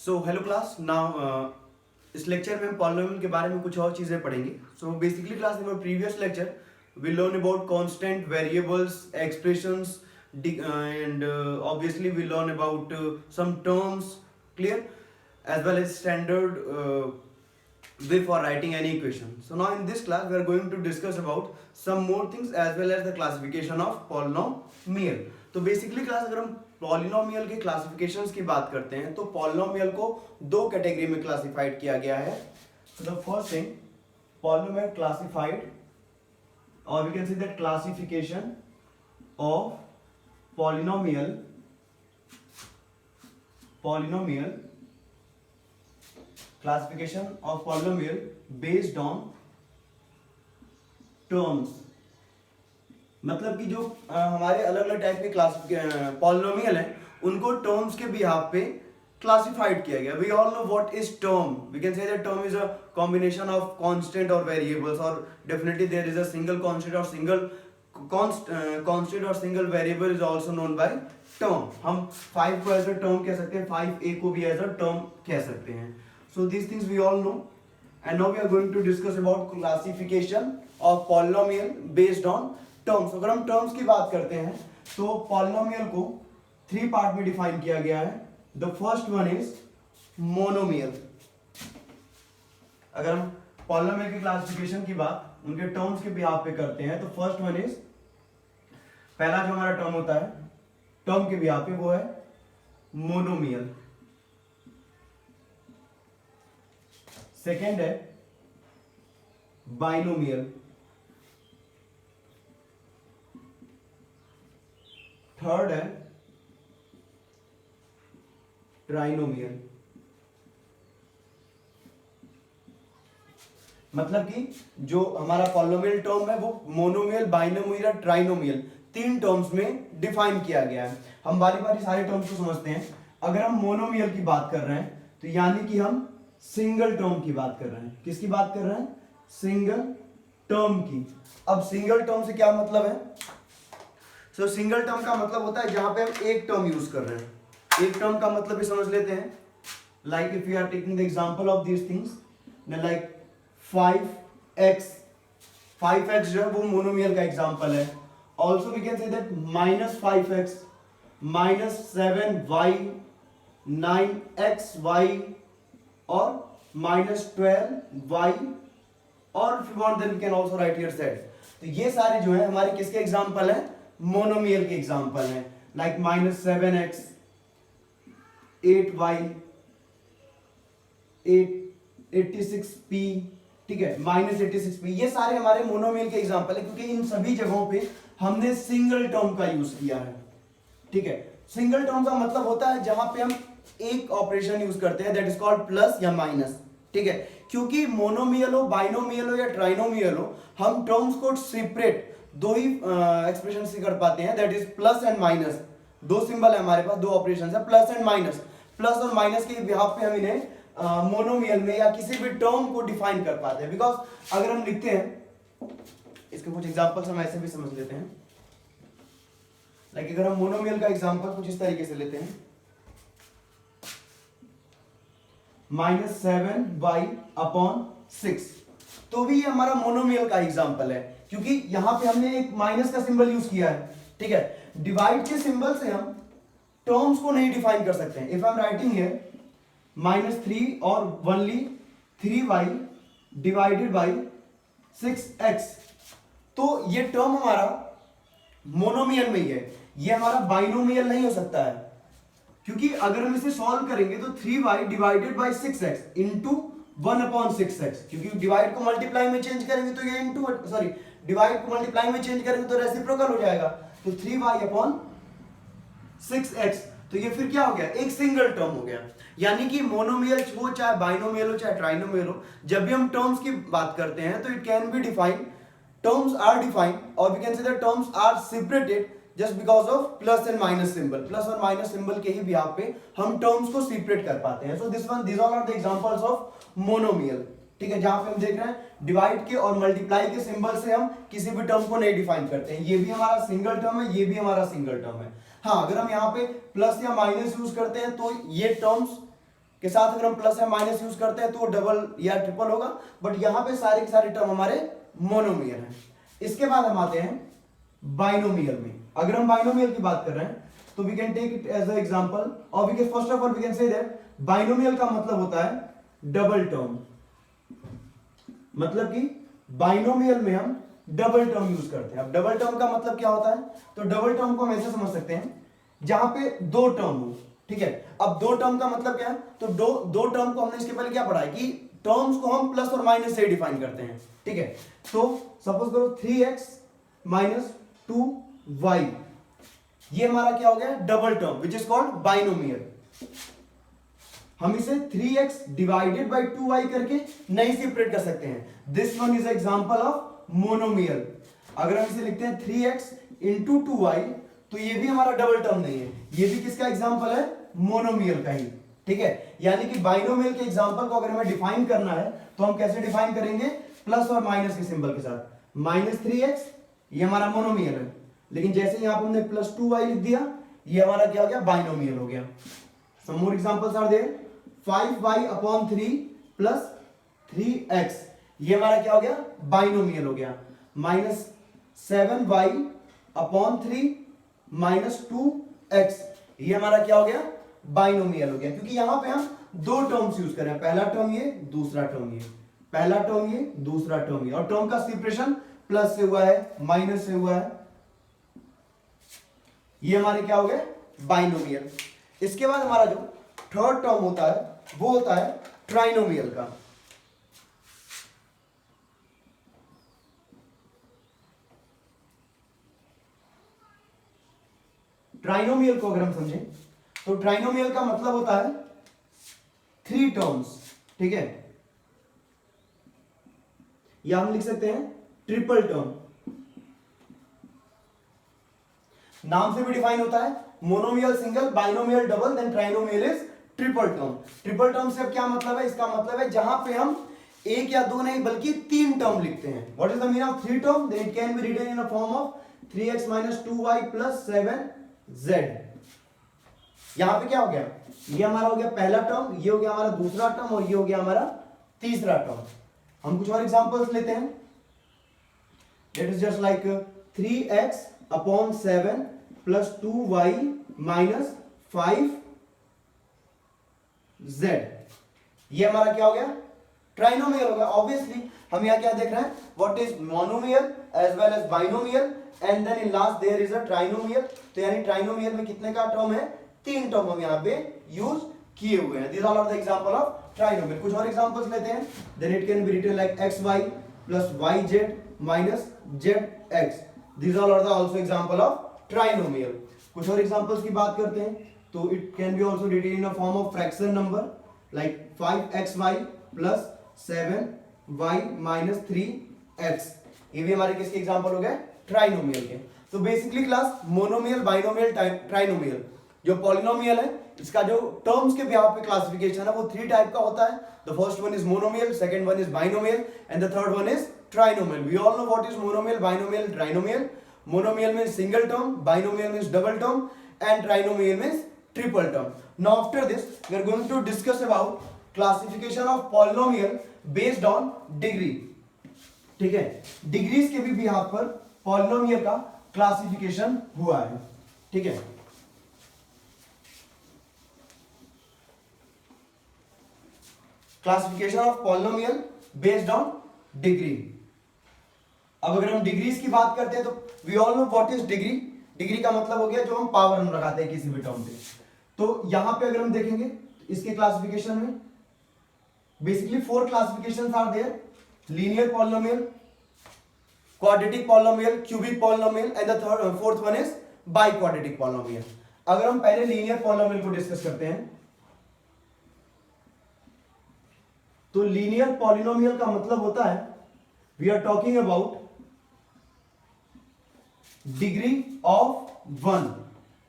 So hello class now इस lecture में हम पॉलिनोमियल के बारे में कुछ और चीज़ें पढ़ेंगे. So basically class in previous lecture we learn about constant variables, expressions, and obviously we learn about some terms, clear, as well as standard way for writing any equation. So now in this class we are going to discuss about some more things as well as the classification of polynomial. तो basically class अगर हम polynomial के classifications की बात करते हैं तो polynomial को दो कैटेगरी में क्लासिफाइड किया गया है. So the first thing, polynomial classified, or we can say that classification of polynomial classification of polynomial based on terms. मतलब कि जो हमारे अलग अलग टाइप के क्लास पॉलिनोमियल हैं उनको टर्म्स के बिहाफ पे क्लासिफाइड किया गया. We all know what is term. We can say that term is a combination of constant और वेरिएबल्स, और definitely there is a single constant और सिंगल कांस्टेंट और single variable is also known by term. हम 5 को as a term कह सकते हैं, 5a को भी एज अ टर्म कह सकते हैं. So this things we all know, and now we are going to discuss about classification of polynomial based on terms. अगर हम टर्म्स की बात करते हैं तो पॉलिनोमियल को 3 पार्ट में डिफाइन किया गया है. The first one is monomial. अगर हम पॉलिनोमियल की क्लासिफिकेशन की बात उनके टर्म्स के बिहाफ पे करते हैं तो फर्स्ट वन इज, पहला जो हमारा टर्म होता है टर्म के बिहाफ पे वो है मोनोमियल. सेकेंड है बाइनोमियल. थर्ड है ट्राइनोमियल. मतलब कि जो हमारा पॉलिनोमियल टर्म है वो मोनोमियल, बाइनोमियल और ट्राइनोमियल 3 टर्म्स में डिफाइन किया गया है. हम बारी बारी सारे टर्म्स को समझते हैं. अगर हम मोनोमियल की बात कर रहे हैं तो यानी कि हम सिंगल टर्म की बात कर रहे हैं. किसकी बात कर रहे हैं? सिंगल टर्म की. अब सिंगल टर्म से क्या मतलब है? सो सिंगल टर्म का मतलब होता है जहां पे हम एक टर्म यूज कर रहे हैं. एक टर्म का मतलब भी समझ लेते हैं. Like if you are taking the example of these things, like 5x जो है वो मोनोमियल का एग्जांपल है. Also we can say that -5x, -7y, 9xy और -12y, और if you want then we can also write here z. तो ये सारे जो है हमारे किसके एग्जांपल है? मोनोमियल के एग्जांपल है. लाइक -7x, 8y, 86p, ठीक है, -86p, ये सारे हमारे मोनोमियल के एग्जांपल है क्योंकि इन सभी जगहों पे हमने सिंगल टर्म का यूज किया है. ठीक है, सिंगल टर्म का मतलब होता है जहां पे हम एक ऑपरेशन यूज करते हैं, दैट इज कॉल्ड प्लस या माइनस. ठीक है, क्योंकि मोनोमियल हो, बाइनोमियल हो या ट्राइनोमियल हो, हम टर्म्स को सेपरेट दो ही एक्सप्रेशन से कर पाते हैं, that is plus and minus. दो सिंबल है हमारे पास, दो ऑपरेशन है, प्लस एंड माइनस. प्लस और माइनस के बिहाफ पे हम इन्हें मोनोमियल में या किसी भी टर्म को डिफाइन कर पाते हैं. बिकॉज अगर हम लिखते हैं, इसके कुछ एग्जांपल्स हम ऐसे भी समझ लेते हैं. लाइक अगर हम मोनोमियल का एग्जांपल कुछ इस तरीके से लेते हैं, -7y/6, तो भी ये हमारा मोनोमियल का एग्जांपल है क्योंकि यहां पे हमने एक माइनस का सिंबल यूज किया है. ठीक है, डिवाइड के सिंबल से हम टर्म्स को नहीं डिफाइन कर सकते हैं. If I am writing here -3 और only 3y divided by 6x, तो ये टर्म हमारा मोनोमियल में ही है. ये हमारा बाइनोमियल नहीं हो सकता है क्योंकि अगर हम इसे सॉल्व करेंगे तो 3y divided by 6x into 1/6x, क्योंकि डिवाइड को मल्टीप्लाई में चेंज करेंगे तो ये इंटू, सॉरी, डिवाइड को मल्टीप्लाई में चेंज करेंगे तो रेसिप्रोकल हो जाएगा. तो 3y/6x, तो ये फिर क्या हो गया? एक सिंगल टर्म हो गया. यानी कि मोनोमियल हो चाहे बाइनोमियल हो चाहे ट्राइनोमियल हो, जब भी हम टर्म्स की बात करते हैं तो it can be defined, terms are defined, और we can say that terms are separated just because of plus and minus symbol. Plus और माइनस सिंबल के ही बिहाफ पे हम टर्म्स को सेपरेट कर पाते हैं. So this all are the examples of monomial. ठीक है, जहां पे हम देख रहे हैं डिवाइड के और मल्टीप्लाई के सिंबल से हम किसी भी टर्म को नहीं डिफाइन करते हैं. ये भी हमारा सिंगल टर्म है, ये भी हमारा सिंगल टर्म है. हाँ, अगर हम यहाँ पे प्लस या माइनस यूज करते हैं तो ये टर्म्स के साथ अगर हम प्लस या माइनस यूज करते हैं तो वो डबल या ट्रिपल होगा, बट यहां पे सारे के सारे टर्म हमारे मोनोमियल हैं। इसके बाद हम आते हैं बाइनोमियल में। अगर हम बाइनोमियल की बात कर रहे हैं तो we can take it as a example, और we can first of all we can say that binomial का मतलब होता है डबल टर्म। मतलब कि बाइनोमियल में हम डबल टर्म यूज करते हैं। अब डबल टर्म का मतलब क्या होता है, तो डबल टर्म को हम ऐसे समझ सकते हैं जहां पे दो टर्म हो, ठीक है। अब दो टर्म का मतलब क्या है, तो दो टर्म को हमने इसके पहले क्या पढ़ा है कि टर्म्स को हम प्लस और माइनस से डिफाइन करते हैं, ठीक है। तो सपोज करो 3x माइनस 2y, ये हमारा क्या हो गया, double term which is called binomial. हम इसे 3x डिवाइडेड बाई 2y करके नहीं सेपरेट कर सकते हैं। This one is example of monomial. अगर हम इसे लिखते हैं 3x इंटू 2y, तो ये भी हमारा डबल टर्म नहीं है, ये भी किसका एग्जांपल है, मोनोमियल का ही, ठीक है। यानी कि बाइनोमियल के एग्जांपल को अगर हमें डिफाइन करना है तो हम कैसे डिफाइन करेंगे, प्लस और माइनस के सिंबल के साथ। माइनस 3x ये हमारा मोनोमियल है, लेकिन जैसे यहां पर हमने प्लस 2y लिख दिया, ये हमारा क्या हो गया, बाइनोमियल हो गया। Some more examples are there. 5y upon 3 plus 3x, ये हमारा क्या हो गया, बाइनोमियल हो गया। Minus 7y upon 3 minus 2x, ये हमारा क्या हो गया, बाइनोमियल हो गया। क्योंकि यहां पे हम दो टर्म्स यूज कर रहे हैं, पहला टर्म ये, दूसरा टर्म ये, पहला टर्म ये, दूसरा टर्म ये, और टर्म का सेपरेशन प्लस से हुआ है, माइनस से हुआ है, ये हमारे क्या हो गए, बाइनोमियल। इसके बाद हमारा जो थर्ड टर्म होता है वो होता है ट्राइनोमियल का। ट्राइनोमियल को अगर हम समझें तो ट्राइनोमियल का मतलब होता है 3 टर्म्स, ठीक है, या हम लिख सकते हैं ट्रिपल टर्म। नाम से भी डिफाइन होता है, monomial single, binomial double, then trinomial is triple term. Triple term से अब क्या मतलब है, इसका मतलब है जहां पे हम एक या दो नहीं बल्कि 3 टर्म लिखते हैं। What is the meaning of 3 term, then it can be written in a form of 3x minus 2y plus 7z। यहां पे क्या हो गया, ये हमारा हो गया पहला टर्म, ये हो गया हमारा दूसरा टर्म, और ये हो गया हमारा तीसरा टर्म। हम कुछ और एग्जांपल्स लेते हैं। That is just like 3x upon 7 plus 2y minus 5z, ये हमारा क्या हो गया, ट्राइनोमियल हो गया। ऑब्वियसली हम यहां क्या देख रहे हैं, what is monomial as well as binomial, and then in last there is a trinomial. तो यानी ट्राइनोमियल में कितने का टर्म है, 3 टर्म हम यहां पे यूज किए हुए हैं। These are the example of trinomial. कुछ और एग्जांपल्स लेते हैं। Then it can be written like xy plus yz minus zx। These are the also example of trinomial. कुछ और एग्जांपल्स की बात करते हैं तो it can be also written in a form of fraction number like 5xy plus 7y minus 3x। ये भी हमारे किसके एग्जांपल हो गए, ट्राइनोमियल के। तो basically class monomial, binomial, trinomial, जो पॉलिनोमियल है इसका जो टर्म्स के बिहाफ पे क्लासिफिकेशन है वो 3 टाइप का होता है। The first one is monomial, second one is binomial, and the third one is trinomial. We all know what is monomial, binomial, trinomial. Monomial means single term, binomial means double term, and trinomial means triple term. Now after this we are going to discuss about classification of polynomial based on degree. ठीक है, degrees के भी behalf पर polynomial का classification हुआ है, ठीक है। Classification of polynomial based on degree. अब अगर हम डिग्रीज की बात करते हैं तो we all know what is degree. Degree का मतलब हो गया जो हम पावर हम लगाते हैं किसी भी टर्म पे। तो यहां पे अगर हम देखेंगे इसके क्लासिफिकेशन में basically 4 classifications are there, linear polynomial, quadratic polynomial, cubic polynomial, and the fourth one is biquadratic polynomial. अगर हम पहले लीनियर पॉलिनोमियल को डिस्कस करते हैं तो लीनियर पॉलिनोमियल का मतलब होता है we are talking about degree of 1।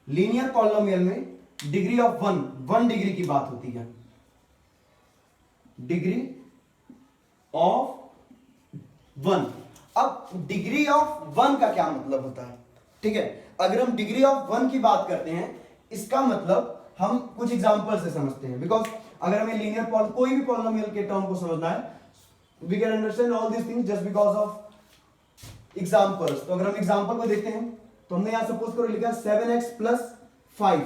Linear polynomial में डिग्री ऑफ 1 डिग्री की बात होती है। Degree of 1। अब डिग्री ऑफ 1 का क्या मतलब होता है, ठीक है। अगर हम डिग्री ऑफ 1 की बात करते हैं इसका मतलब हम कुछ एग्जांपल से समझते हैं, बिकॉज अगर हमें लीनियर कोई भी पॉलिनोमियल के टर्म को समझना है, we can understand all this things just because of examples. तो अगर हम एग्जांपल को देखते हैं तो हमने यहां सपोज करो लिखा 7x + 5,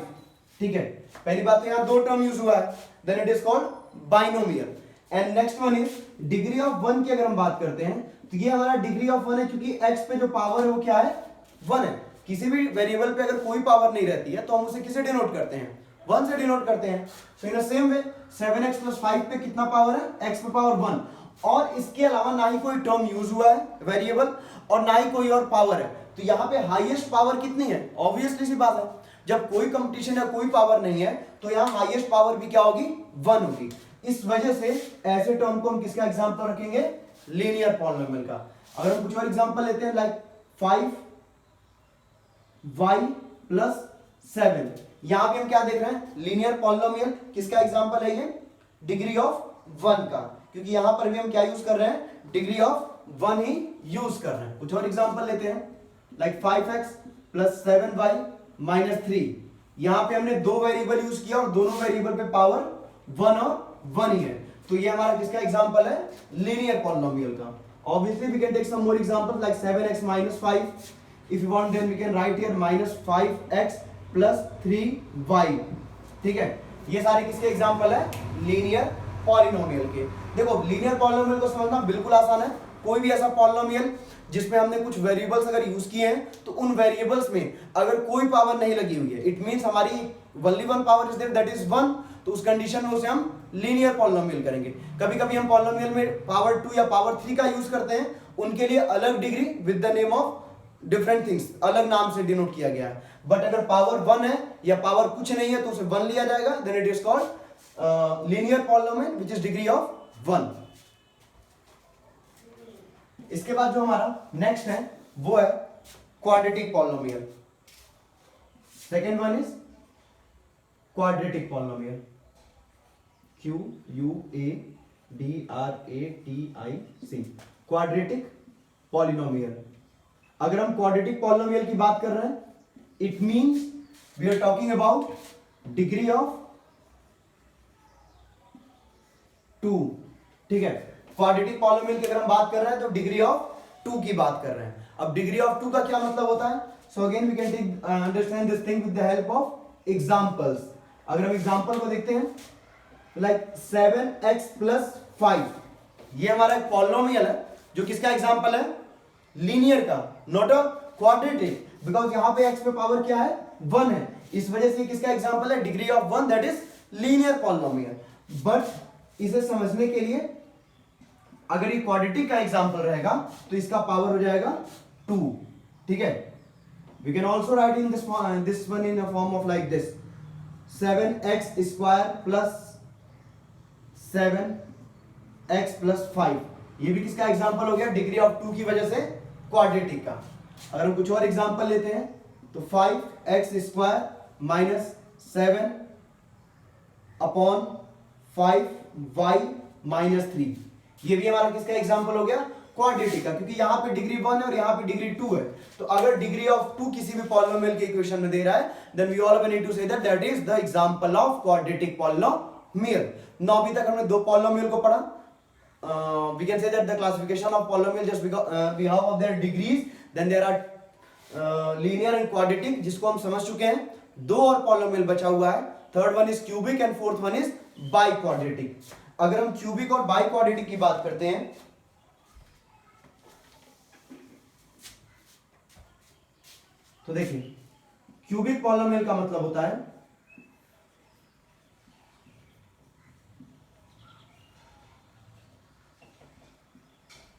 ठीक है। पहली बात तो यहां दो टर्म यूज हुआ है, then it is called binomial. And next one is degree of 1 की अगर हम बात करते हैं तो ये हमारा डिग्री ऑफ 1 है, क्योंकि x पे जो पावर है वो क्या है, 1 है। किसी भी वेरिएबल पे अगर कोई पावर नहीं रहती है तो हम उसे किसे डिनोट करते हैं, 1 से डिनोट करते हैं। सो इन सेम वे 7x + 5 पे कितना पावर है, x पे पावर 1, और इसके अलावा ना ही कोई टर्म यूज हुआ है वेरिएबल और ना ही कोई और पावर है। तो यहाँ पे हाईएस्ट पावर कितनी है, ऑब्वियसली सी बात है, जब कोई कंपटीशन या कोई पावर नहीं है तो यहाँ हाईएस्ट पावर भी क्या होगी, 1 होगी। इस वजह से ऐसे टर्म को हम किसका एग्जांपल रखेंगे, लीनियर पॉलिनोमियल का। अगर हम कुछ और एग्जांपल लेते हैं लाइक 5y + 7, यहां पे हम क्या देख रहे हैं, लीनियर पॉलिनोमियल। किसका एग्जांपल है ये, डिग्री ऑफ 1 का, क्योंकि यहां पर भी हम क्या यूज कर रहे हैं, डिग्री ऑफ 1 ही यूज कर रहे हैं। कुछ और एग्जांपल लेते हैं लाइक 5x + 7y - 3, यहां पे हमने दो वेरिएबल यूज किया और दोनों वेरिएबल पे पावर 1 और 1 ही है, तो ये हमारा किसका एग्जांपल है, लीनियर पॉलिनोमियल का। Obviously we can take some more example like 7x - 5, if you want then we can write here -5x + 3y, ठीक है। ये सारे किसके एग्जांपल है, लीनियर पॉलिनोमियल के। देखो लीनियर पॉलिनोमियल को समझना बिल्कुल आसान है। कोई भी ऐसा पॉलिनोमियल जिसमें हमने कुछ वेरिएबल्स अगर यूज किए हैं तो उन वेरिएबल्स में अगर कोई पावर नहीं लगी हुई है, इट मींस हमारी only one power is there, that is 1, तो उस कंडीशन में उसे हम लीनियर पॉलिनोमियल करेंगे। कभी कभी हम पॉलिनोमियल में पावर 2 या पावर 3 का यूज करते हैं, उनके लिए अलग degree with the name of different things, अलग नाम से डिनोट किया गया है। बट अगर पावर 1 है या पावर कुछ नहीं है तो उसे 1 लिया जाएगा, then it is called linear polynomial which is degree of 1। इसके बाद जो हमारा नेक्स्ट है वो है quadratic polynomial. Second one is quadratic polynomial, QUADRATIC, quadratic polynomial. अगर हम क्वाड्रेटिक पॉलिनोमियल की बात कर रहे हैं, it means we are talking about degree of 2, ठीक है। क्वाड्रेटिक पॉलिनोमियल की अगर हम बात कर रहे हैं तो डिग्री ऑफ 2 की बात कर रहे हैं। अब डिग्री ऑफ 2 का क्या मतलब होता है, so again we can take understand this thing with the help of examples. अगर हम एग्जांपल को देखते हैं लाइक 7x + 5, ये हमारा एक पॉलिनोमियल है जो किसका एग्जांपल है, लीनियर का, नॉट अ क्वाड्रेटिक, बिकॉज यहां पे x पे पावर क्या है, 1 है, इस वजह से किसका एग्जांपल है, degree of 1, that is linear polynomial. But इसे समझने के लिए अगर ये क्वाड्रेटिक का एग्जांपल रहेगा तो इसका पावर हो जाएगा 2, ठीक है। We can also write in this one in a form of like this 7x² + 7x + 5, ये भी किसका एग्जांपल हो गया, डिग्री ऑफ 2 की वजह से क्वाड्रेटिक का। अगर हम कुछ और एग्जांपल लेते हैं तो 5x² - 7 अपॉन 5y - 3, ये भी हमारा किसका एग्जांपल हो गया, क्वाड्रेटिक का, क्योंकि यहां पे डिग्री 1 है और यहां पे डिग्री 2 है। तो अगर डिग्री ऑफ 2 किसी भी पॉलिनोमियल के इक्वेशन में दे रहा है, then we all need to say that that is the example of quadratic polynomial. Now अभी तक हमने दो पॉलिनोमियल को पढ़ा। We can say that the classification of polynomial just because behalf of their degrees, then there are linear and quadratic, जिसको हम समझ चुके हैं। दो और पॉलिनोमियल बचा हुआ है, third one is cubic and fourth one is by quadratic. अगर हम क्यूबिक और बाई क्वाड्रेटिक की बात करते हैं तो देखिए क्यूबिक पॉलिनोमियल का मतलब होता है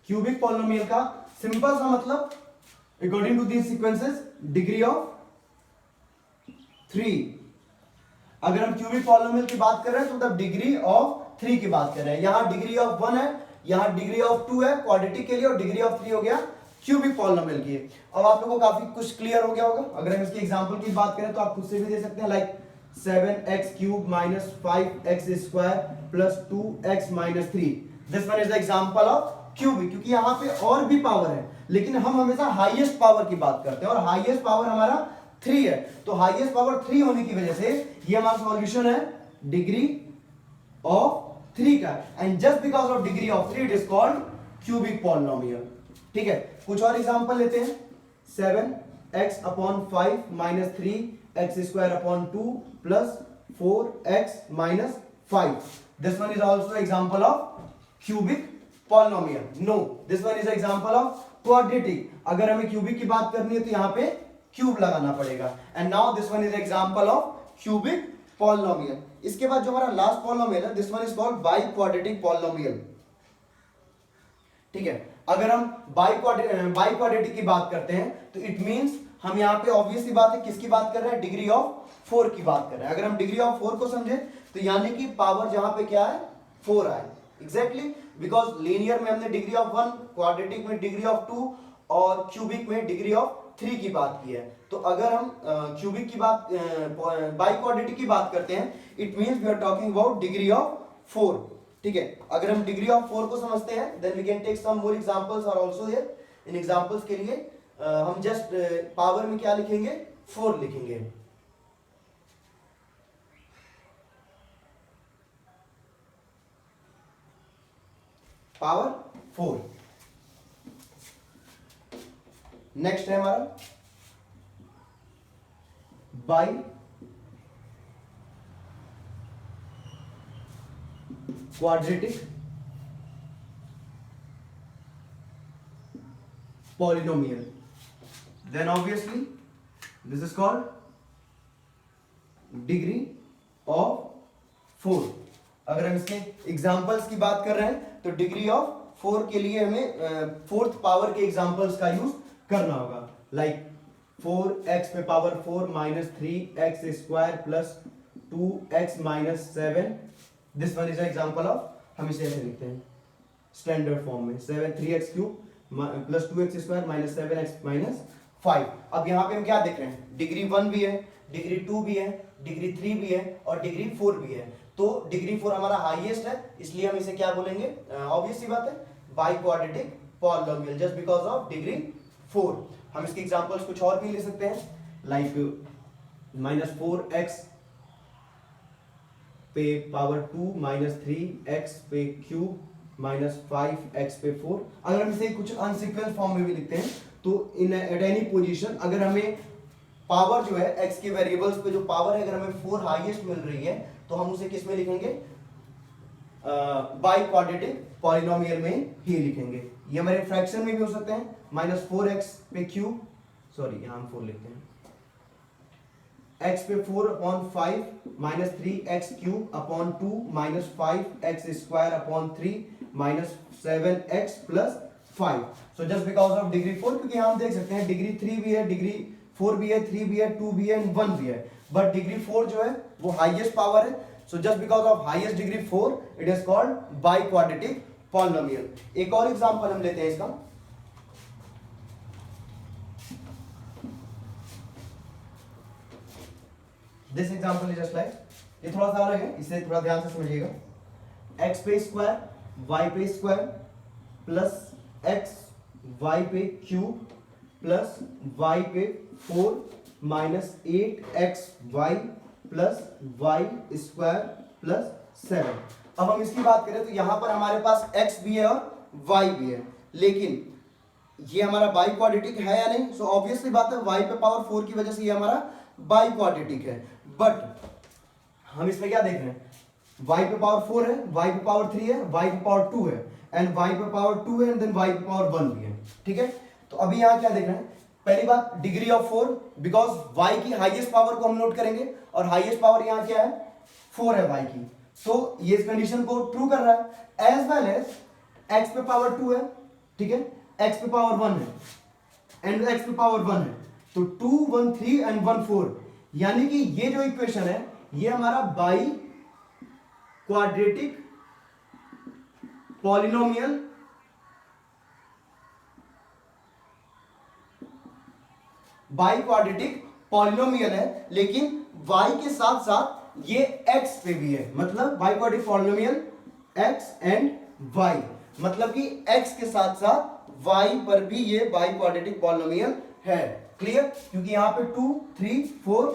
क्यूबिक पॉलिनोमियल का सिंपल सा मतलब according to these sequences degree of 3। अगर हम क्यूबिक पॉलिनोमियल की बात कर रहे हैं तो मतलब डिग्री ऑफ 3 की बात कर रहे हैं। यहां डिग्री ऑफ 1 है, यहां डिग्री ऑफ 2 है क्वाड्रेटिक के लिए, और डिग्री ऑफ 3 हो गया क्यूबिक पॉलिनोमियल की। अब आप लोगों को काफी कुछ क्लियर हो गया होगा। अगर हम इसके एग्जांपल की बात करें तो आप खुद से भी दे सकते हैं like 7x³ - 5x² + 2x - 3, this one is the example of cubic, क्योंकि यहां पे और भी पावर है, लेकिन हम हमेशा हाईएस्ट पावर की बात करते हैं और हाईएस्ट पावर हमारा 3 है। तो हाईएस्ट पावर 3 होने की वजह से ये हमारा सॉल्यूशन है डिग्री ऑफ 3 का, and just because of degree of 3 it is called cubic polynomial. ठीक है, कुछ और एग्जांपल लेते हैं। 7x upon 5 minus 3x square upon 2 plus 4x minus 5, this one is also example of cubic polynomial. No, this one is example of quadratic. अगर हमें cubic की बात करनी है तो यहां पे क्यूब लगाना पड़ेगा, and now this one is example of cubic polynomial. इसके बाद जो हमारा लास्ट पॉलिनोमियल है, this one is called by quadratic polynomial. ठीक है, अगर हम बाई क्वाड्रेटिक की बात करते हैं तो इट मींस हम यहाँ पे ऑब्वियसली बात है किसकी बात कर रहे हैं, डिग्री ऑफ 4 की बात कर रहे हैं। अगर हम डिग्री ऑफ 4 को समझे तो यानी कि पावर जहां पे क्या है 4 आए, एग्जैक्टली, बिकॉज लीनियर में हमने डिग्री ऑफ 1, क्वाड्रेटिक में डिग्री ऑफ 2 और क्यूबिक में डिग्री ऑफ 3 की बात की है। तो अगर हम क्यूबिक की बात बाई क्वाड्रेटिक की बात करते हैं, it means we are talking about degree of 4। ठीक है, अगर हम डिग्री ऑफ 4 को समझते हैं then we can take some more examples are also there. इन एग्जांपल्स के लिए हम जस्ट पावर में क्या लिखेंगे, 4 लिखेंगे। पावर 4। नेक्स्ट है हमारा by quadratic polynomial, then obviously this is called degree of 4। अगर हम इसके एग्जांपल्स की बात कर रहे हैं तो डिग्री ऑफ 4 के लिए हमें फोर्थ पावर के एग्जांपल्स का यूज करना होगा, लाइक 4x पे power 4 minus 3x square plus 2x minus 7, this one is example of, हम इसे ऐसे लिखते हैं स्टैंडर्ड फॉर्म में 3x cube plus 2x square minus 7x minus 5। अब यहाँ पे हम क्या देख रहे हैं, डिग्री 1 भी है, डिग्री 2 भी है, डिग्री 3 भी है और डिग्री 4 भी है। तो डिग्री 4 हमारा हाईएस्ट है, इसलिए हम इसे क्या बोलेंगे, ऑब्वियस सी बात है by quadratic polynomial just because of degree 4। हम इसके एग्जांपल्स कुछ और भी ले सकते हैं, लाइक माइनस 4x पे पावर 2 माइनस 3x पे क्यूब माइनस 5x पे 4। अगर हम इसे कुछ अनसीक्वेंस फॉर्म में भी लिखते हैं तो इन एट एनी पोजीशन अगर हमें पावर जो है x के वेरिएबल्स पे जो पावर है अगर हमें 4 हाईएस्ट मिल रही है तो हम उसे किस में लिखेंगे, बाई क्वाड्रेटिक पॉलिनोमियल में ही लिखेंगे। ये हमारे फ्रैक्शन में भी हो सकते हैं, माइनस 4x पे क्यूब, सॉरी यहां हम 4 लिखते हैं, x पे 4 upon 5 minus 3x cube upon 2 minus 5x square upon 3 minus 7x plus 5। So just because of degree 4, क्योंकि हम देख सकते हैं डिग्री 3 भी है, डिग्री 4 भी है, 3 भी है, 2 भी है एंड 1 भी है, बट डिग्री 4 जो है वो हाईएस्ट पावर है। So just because of highest degree 4 it is called by quadratic polynomial. एक और एग्जांपल हम लेते हैं इसका, this example is just like, ये थोड़ा सा अलग है, इसे थोड़ा ध्यान से समझिएगा। x पे स्क्वायर y पे स्क्वायर प्लस x y पे क्यूब प्लस y पे 4 minus 8xy plus y square plus 7। अब हम इसकी बात करें तो यहां पर हमारे पास x भी है और y भी है, लेकिन ये हमारा बाई क्वाड्रेटिक है या नहीं। सो ऑब्वियसली बात है y पे पावर 4 की वजह से ये हमारा बाई क्वाड्रेटिक है, बट हम इसमें क्या देख रहे हैं, y पे पावर 4 है, y पे पावर 3 है, y पे पावर 2 है एंड y पे पावर 2 है एंड देन y पे पावर 1 भी है। ठीक है, तो अभी यहां क्या देख रहे हैं, पहली बात डिग्री ऑफ 4, बिकॉज y की हाईएस्ट पावर को हम नोट करेंगे और हाईएस्ट पावर यहां क्या है 4 है y की, तो ये इस कंडीशन को ट्रू कर रहा है। एज वेल एज x पे पावर 2 है, ठीक है, x पे पावर 1 है एंड x पे पावर 1 है, तो 2 1 3 एंड 1 4, यानी कि ये जो इक्वेशन है ये हमारा बाई क्वाड्रेटिक पॉलिनोमियल है, लेकिन y के साथ साथ ये x पे भी है, मतलब by quadratic polynomial x and y, मतलब कि x के साथ साथ y पर भी ये बाई क्वाड्रेटिक पॉलिनोमियल है। क्लियर, क्योंकि यहां पे 2 3 4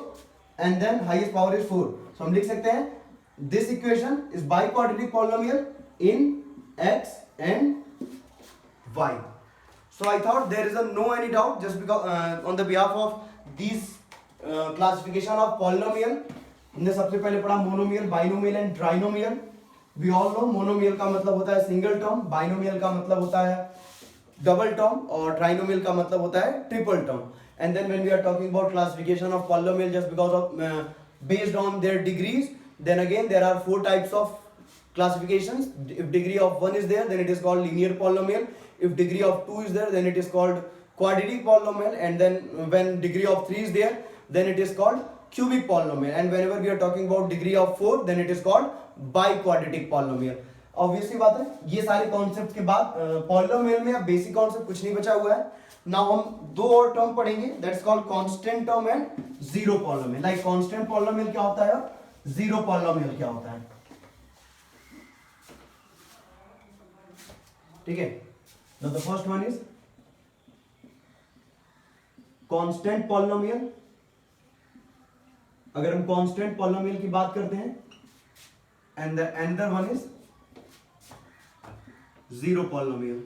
and then highest power is 4, so हम लिख सकते हैं this equation is biquadratic polynomial in x and y. So I thought there is a no any doubt, just because on the behalf of these classification of polynomial, हमने सबसे पहले पढ़ा monomial, binomial and trinomial. We all know monomial का मतलब होता है single term, binomial का मतलब होता है डबल टर्म और ट्राइनोमियल का मतलब होता है triple term. And then when we are talking about classification of polynomial, just because of based on their degrees, then again there are 4 types of classifications. If degree of 1 is there, then it is called linear polynomial. If degree of 2 is there, then it is called quadratic polynomial. And then when degree of 3 is there, then it is called cubic polynomial. And whenever we are talking about degree of 4, then it is called biquadratic polynomial. Obviously बात है, ये सारे concept के बाद polynomial में अब basic concept कुछ नहीं बचा हुआ है. नाउ हम 2 और टर्म पढ़ेंगे, that's called constant term and zero polynomial. Like constant polynomial क्या होता है, जीरो पॉलिनोमियल क्या होता है. ठीक है, now the first one is constant polynomial. अगर हम कांस्टेंट पॉलिनोमियल की बात करते हैं, and the another one is zero polynomial.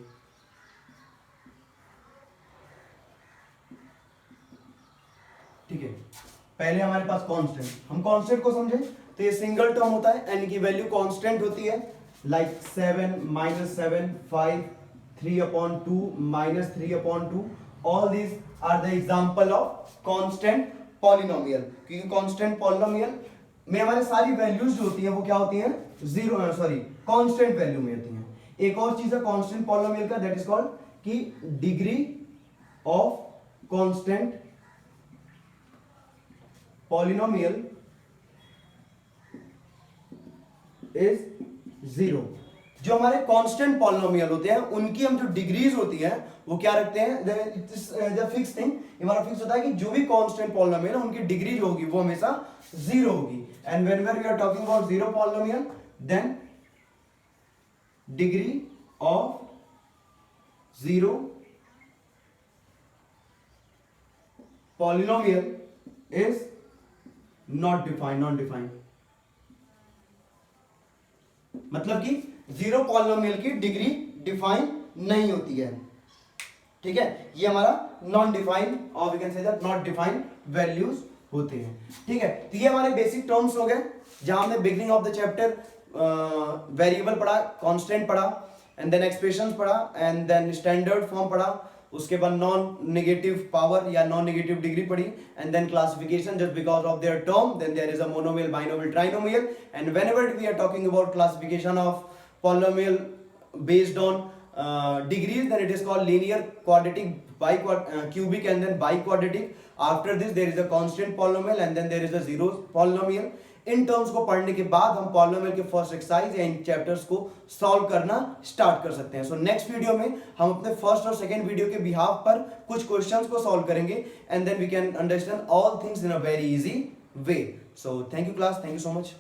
ठीक है, पहले हमारे पास कांस्टेंट, हम कांस्टेंट को समझे तो ये सिंगल टर्म होता है, एन की वैल्यू कांस्टेंट होती है, like 7 -7 5 3/2 -3/2. All these are the example of constant polynomial. क्योंकि कांस्टेंट पॉलिनोमियल में हमारी सारी वैल्यूज जो होती है वो क्या होती है, कांस्टेंट वैल्यू में होती है. एक और चीज है कांस्टेंट पॉलिनोमियल का, दैट इज कॉल्ड कि degree of constant polynomial is 0. जो हमारे कांस्टेंट पॉलिनोमियल होते हैं उनकी हम जो डिग्रीज होती है वो क्या रखते हैं, फिक्स थिंग. हमारा फिक्स होता है कि जो भी कांस्टेंट पॉलिनोमियल है उनकी डिग्री जो होगी वो हमेशा 0 होगी. And whenever we are talking about zero polynomial, then degree of zero polynomial is not defined. मतलब कि जीरो पॉलिनोमियल की डिग्री डिफाइन नहीं होती है. ठीक है, ये हमारा नॉन डिफाइंड और we can say that not defined values होते हैं. ठीक है, तो ये हमारे बेसिक टर्म्स हो गए, जहां हमने beginning of the chapter variable पढ़ा, कांस्टेंट पढ़ा, एंड देन एक्सप्रेशंस पढ़ा, एंड देन स्टैंडर्ड फॉर्म पढ़ा. उसके बाद नॉन नेगेटिव पावर या नॉन नेगेटिव डिग्री पढ़ी, and then classification just because of their term, then there is a monomial, binomial, trinomial. And whenever we are talking about classification of polynomial based on degrees, then it is called linear, quadratic, cubic, and then biquadratic. After this there is a constant polynomial, and then there is a zero polynomial. In terms को पढ़ने के बाद हम polynomial के first exercise या इन chapters को solve करना start कर सकते हैं. सो नेक्स्ट वीडियो में हम अपने फर्स्ट और सेकंड वीडियो के बिहाफ पर कुछ क्वेश्चंस को सॉल्व करेंगे, and then we can understand all things in a very easy way. So thank you class, thank you so much.